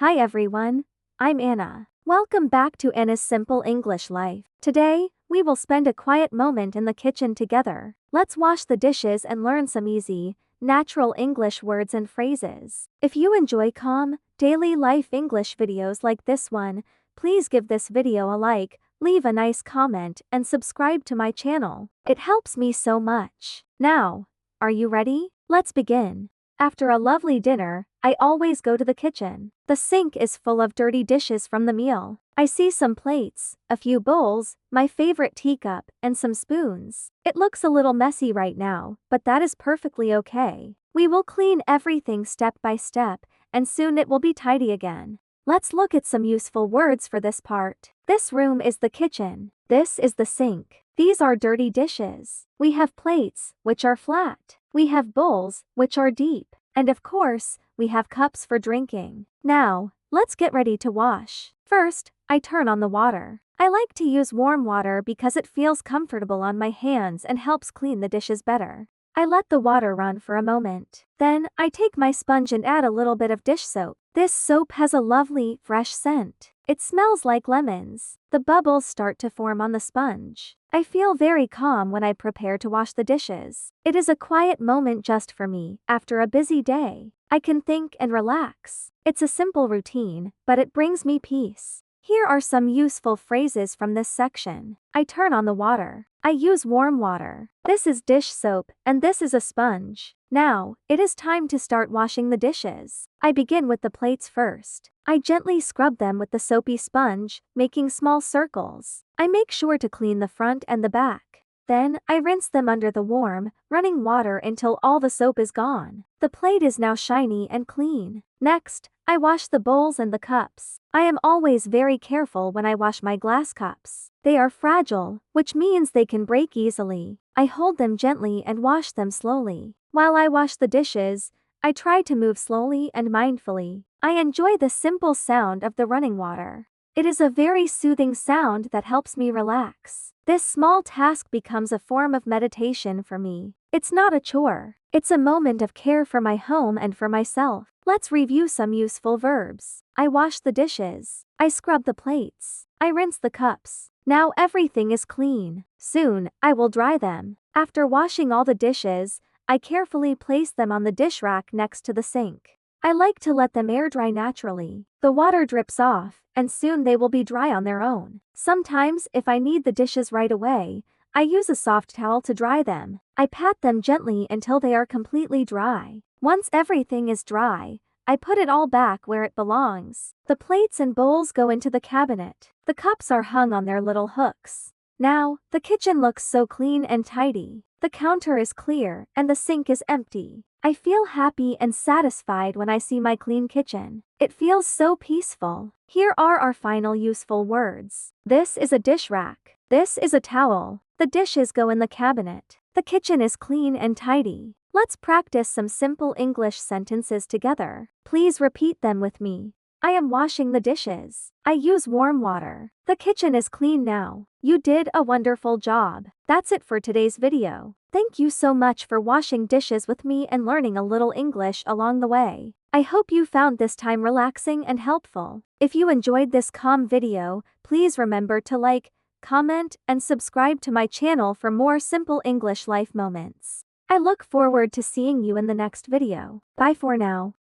Hi everyone, I'm Anna. Welcome back to Anna's Simple English Life. Today, we will spend a quiet moment in the kitchen together. Let's wash the dishes and learn some easy, natural English words and phrases. If you enjoy calm, daily life English videos like this one, please give this video a like, leave a nice comment, and subscribe to my channel. It helps me so much. Now, are you ready? Let's begin. After a lovely dinner, I always go to the kitchen. The sink is full of dirty dishes from the meal. I see some plates, a few bowls, my favorite teacup, and some spoons. It looks a little messy right now, but that is perfectly okay. We will clean everything step by step, and soon it will be tidy again. Let's look at some useful words for this part. This room is the kitchen. This is the sink. These are dirty dishes. We have plates, which are flat. We have bowls, which are deep. And of course, we have cups for drinking. Now, let's get ready to wash. First, I turn on the water. I like to use warm water because it feels comfortable on my hands and helps clean the dishes better. I let the water run for a moment. Then, I take my sponge and add a little bit of dish soap. This soap has a lovely, fresh scent. It smells like lemons. The bubbles start to form on the sponge. I feel very calm when I prepare to wash the dishes. It is a quiet moment just for me. After a busy day, I can think and relax. It's a simple routine, but it brings me peace. Here are some useful phrases from this section. I turn on the water. I use warm water. This is dish soap, and this is a sponge. Now, it is time to start washing the dishes. I begin with the plates first. I gently scrub them with the soapy sponge, making small circles. I make sure to clean the front and the back. Then, I rinse them under the warm, running water until all the soap is gone. The plate is now shiny and clean. Next, I wash the bowls and the cups. I am always very careful when I wash my glass cups. They are fragile, which means they can break easily. I hold them gently and wash them slowly. While I wash the dishes, I try to move slowly and mindfully. I enjoy the simple sound of the running water. It is a very soothing sound that helps me relax. This small task becomes a form of meditation for me. It's not a chore. It's a moment of care for my home and for myself. Let's review some useful verbs. I wash the dishes. I scrub the plates. I rinse the cups. Now everything is clean. Soon, I will dry them. After washing all the dishes, I carefully place them on the dish rack next to the sink. I like to let them air dry naturally. The water drips off, and soon they will be dry on their own. Sometimes, if I need the dishes right away, I use a soft towel to dry them. I pat them gently until they are completely dry. Once everything is dry, I put it all back where it belongs. The plates and bowls go into the cabinet. The cups are hung on their little hooks. Now, the kitchen looks so clean and tidy. The counter is clear, and the sink is empty. I feel happy and satisfied when I see my clean kitchen. It feels so peaceful. Here are our final useful words. This is a dish rack. This is a towel. The dishes go in the cabinet. The kitchen is clean and tidy. Let's practice some simple English sentences together. Please repeat them with me. I am washing the dishes. I use warm water. The kitchen is clean now. You did a wonderful job. That's it for today's video. Thank you so much for washing dishes with me and learning a little English along the way. I hope you found this time relaxing and helpful. If you enjoyed this calm video, please remember to like, comment, and subscribe to my channel for more simple English life moments. I look forward to seeing you in the next video. Bye for now.